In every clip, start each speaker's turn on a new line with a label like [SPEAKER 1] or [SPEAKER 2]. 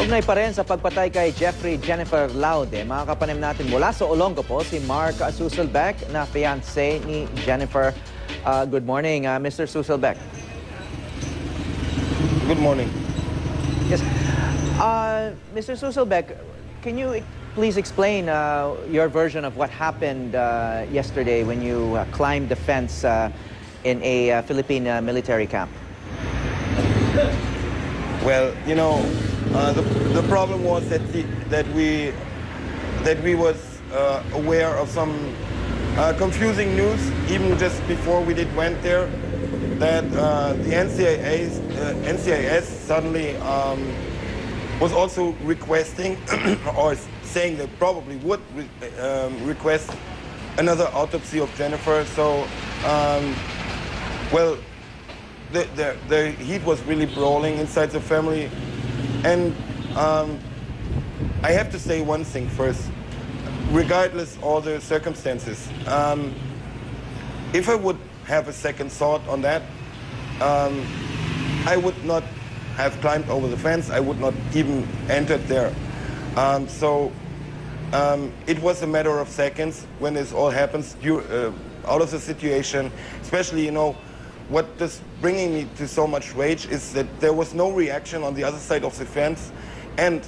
[SPEAKER 1] Kaugnay pa rin sa pagpatay kay Jennifer Laude, mga kapanim natin mula sa Olongapo, si Marc Sueselbeck na fiance ni Jennifer. Good morning, Mr. Sueselbeck.
[SPEAKER 2] Good morning.
[SPEAKER 1] Yes. Mr. Sueselbeck, can you please explain your version of what happened yesterday when you climbed the fence in a Philippine military camp?
[SPEAKER 2] Well, you know, the problem was that we was aware of some confusing news even just before we went there, that the NCIS suddenly was also requesting or saying they probably would request another autopsy of Jennifer. So, well, the heat was really brawling inside the family. And I have to say one thing first. Regardless all the circumstances, if I would have a second thought on that, I would not have climbed over the fence. I would not even entered there. So it was a matter of seconds when this all happens, out of the situation, especially, you know, what is bringing me to so much rage is that there was no reaction on the other side of the fence, and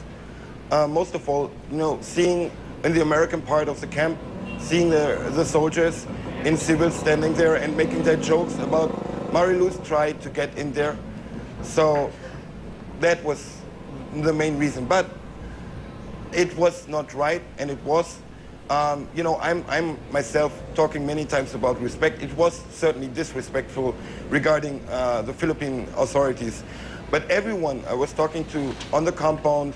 [SPEAKER 2] most of all, you know, seeing in the American part of the camp, seeing the soldiers in civil standing there and making their jokes about Marilu's tried to get in there. So that was the main reason, but it was not right, and it was. You know, I'm myself talking many times about respect. It was certainly disrespectful regarding the Philippine authorities. But everyone I was talking to on the compound,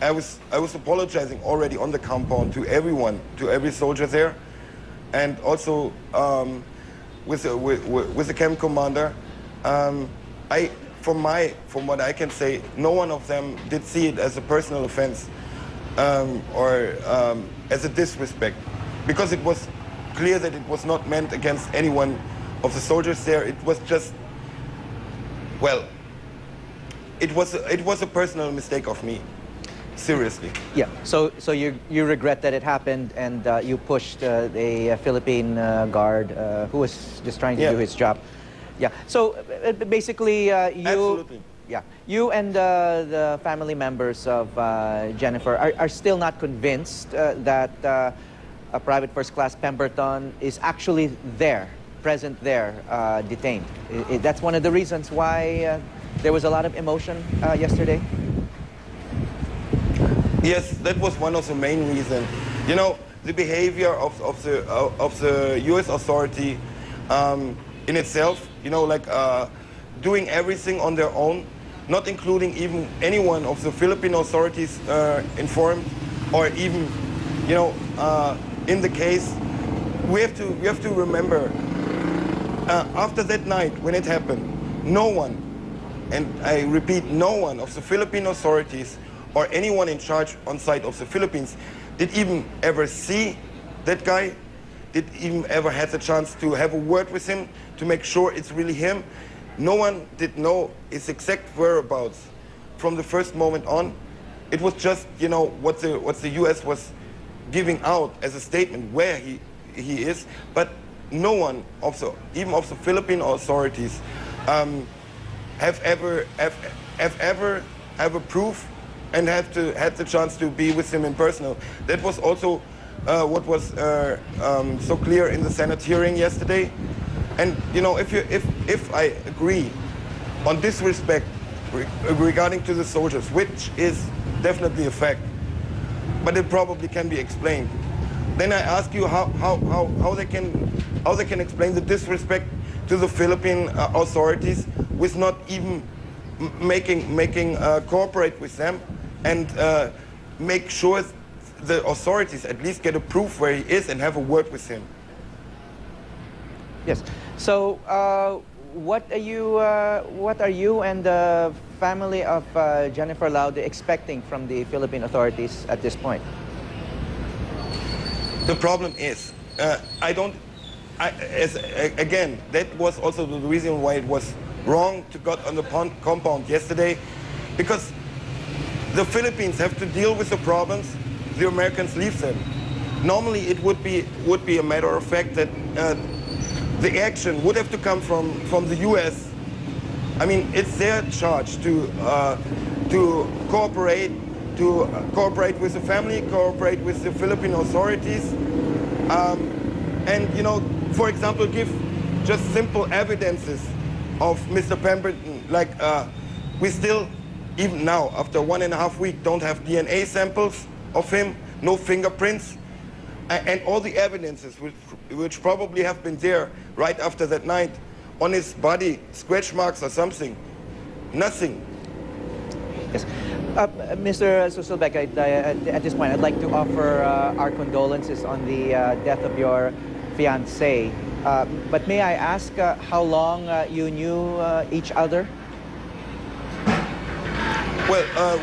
[SPEAKER 2] I was apologizing already on the compound to everyone, to every soldier there, and also with the camp commander. From what I can say, no one of them did see it as a personal offense. Or as a disrespect, because it was clear that it was not meant against anyone of the soldiers there. It was just, well, it was a personal mistake of me, seriously.
[SPEAKER 1] Yeah. So you regret that it happened, and you pushed a Philippine guard who was just trying to do his job. Yeah. So basically, you.
[SPEAKER 2] Absolutely.
[SPEAKER 1] Yeah, you and the family members of Jennifer are still not convinced that a private first class Pemberton is actually there, present there, detained. That's one of the reasons why there was a lot of emotion yesterday?
[SPEAKER 2] Yes, that was one of the main reasons. You know, the behavior of the U.S. authority in itself, you know, like doing everything on their own, not including even anyone of the Philippine authorities informed, or even, you know, in the case, we have to remember, after that night when it happened, no one, and I repeat, no one of the Philippine authorities or anyone in charge on site of the Philippines did even ever see that guy, did even ever had the chance to have a word with him to make sure it's really him. No one did know his exact whereabouts from the first moment on. It was just, you know, what the U.S. was giving out as a statement where he is, but no one even of the Philippine authorities have ever proof and had the chance to be with him in person. That was also what was so clear in the Senate hearing yesterday. And you know, if I agree on disrespect regarding to the soldiers, which is definitely a fact, but it probably can be explained, then I ask you how they can explain the disrespect to the Philippine authorities with not even making cooperate with them and make sure the authorities at least get a proof where he is and have a word with him.
[SPEAKER 1] Yes. So, what are you and the family of Jennifer Laude expecting from the Philippine authorities at this point?
[SPEAKER 2] The problem is, again, that was also the reason why it was wrong to got on the compound yesterday, because the Philippines have to deal with the problems, the Americans leave them. Normally, it would be a matter of fact that the action would have to come from the U.S. I mean, it's their charge to cooperate with the family, cooperate with the Philippine authorities, and you know, for example, give just simple evidences of Mr. Pemberton. Like we still, even now, after 1.5 weeks, don't have DNA samples of him, no fingerprints, and all the evidences which probably have been there right after that night on his body, scratch marks or something, nothing.
[SPEAKER 1] Yes. Mr. Sueselbeck, at this point, I'd like to offer our condolences on the death of your fiancé. But may I ask how long you knew each other?
[SPEAKER 2] Well,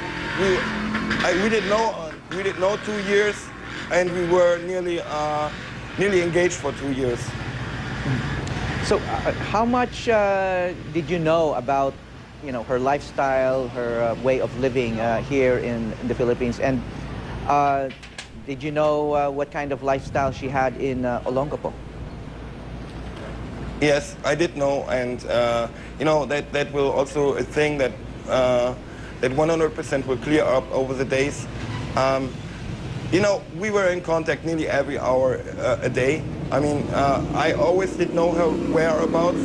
[SPEAKER 2] we didn't know 2 years, and we were nearly engaged for 2 years.
[SPEAKER 1] So, how much did you know about, you know, her lifestyle, her way of living here in the Philippines, and did you know what kind of lifestyle she had in Olongapo?
[SPEAKER 2] Yes, I did know, and you know, that will also a thing that that 100% will clear up over the days. You know, we were in contact nearly every hour a day. I mean, I always did know her whereabouts.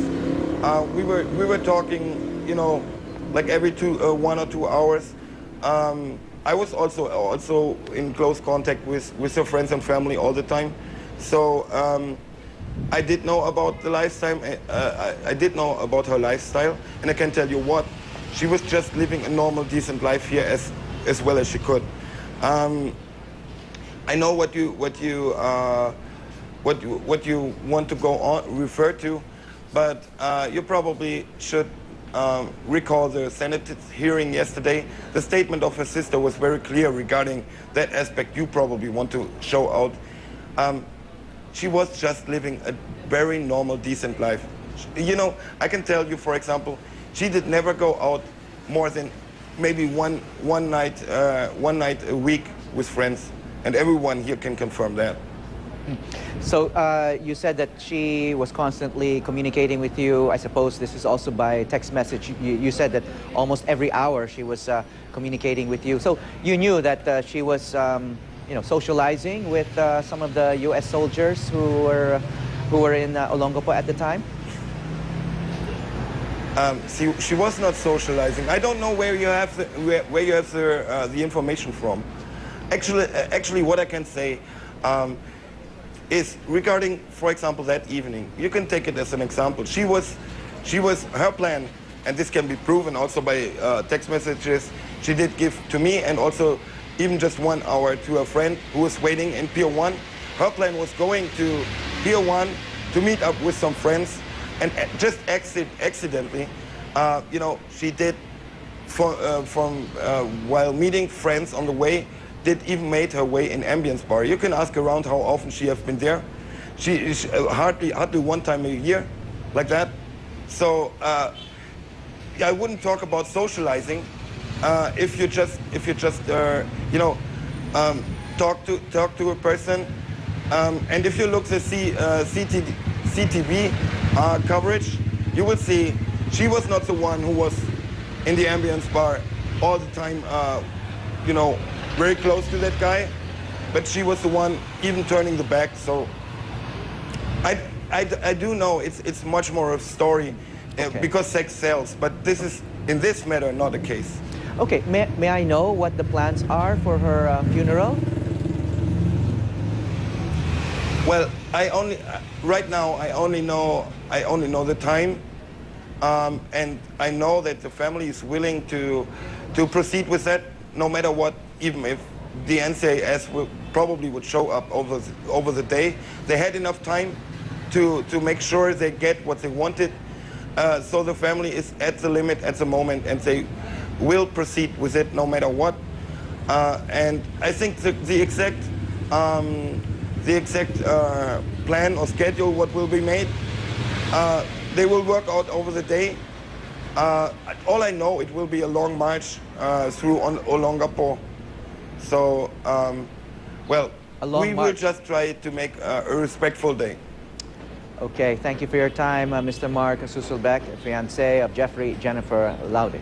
[SPEAKER 2] We were talking, you know, like every 1 or 2 hours. I was also in close contact with her friends and family all the time. So I did know about the lifestyle. I did know about her lifestyle, and I can tell you what, she was just living a normal, decent life here as well as she could. I know what you want to go on refer to, but you probably should recall the Senate hearing yesterday. The statement of her sister was very clear regarding that aspect you probably want to show out. She was just living a very normal, decent life. You know, I can tell you, for example, she did never go out more than maybe one night a week with friends, and everyone here can confirm that.
[SPEAKER 1] So you said that she was constantly communicating with you. I suppose this is also by text message. You said that almost every hour she was communicating with you. So you knew that she was, you know, socializing with some of the U.S. soldiers who were in Olongapo at the time.
[SPEAKER 2] She was not socializing. I don't know where you have the information from. Actually, what I can say is regarding, for example, that evening. You can take it as an example. She was her plan, and this can be proven also by text messages she did give to me, and also even just 1 hour to a friend who was waiting in Pier 1. Her plan was going to Pier 1 to meet up with some friends, and just accidentally, you know, she did while meeting friends on the way, did even made her way in ambience bar. You can ask around how often she has been there. She hardly 1 time a year, like that. So I wouldn't talk about socializing if you just you know, talk to a person, and if you look at the CTV coverage, you will see she was not the one who was in the ambience bar all the time, you know, very close to that guy, but she was the one even turning the back. So I do know it's much more of a story, okay, because sex sells, but this is, in this matter, not the case.
[SPEAKER 1] Okay, may I know what the plans are for her funeral?
[SPEAKER 2] Well, right now I only know the time, and I know that the family is willing to proceed with that, no matter what. Even if the NCIS probably would show up over the day, they had enough time to make sure they get what they wanted. So the family is at the limit at the moment, and they will proceed with it no matter what. And I think the exact plan or schedule what will be made, they will work out over the day. All I know, it will be a long march through Olongapo. So, well, we will just try to make a respectful day.
[SPEAKER 1] Okay, thank you for your time, Mr. Marc Sueselbeck, fiancé of Jeffrey Jennifer Laude.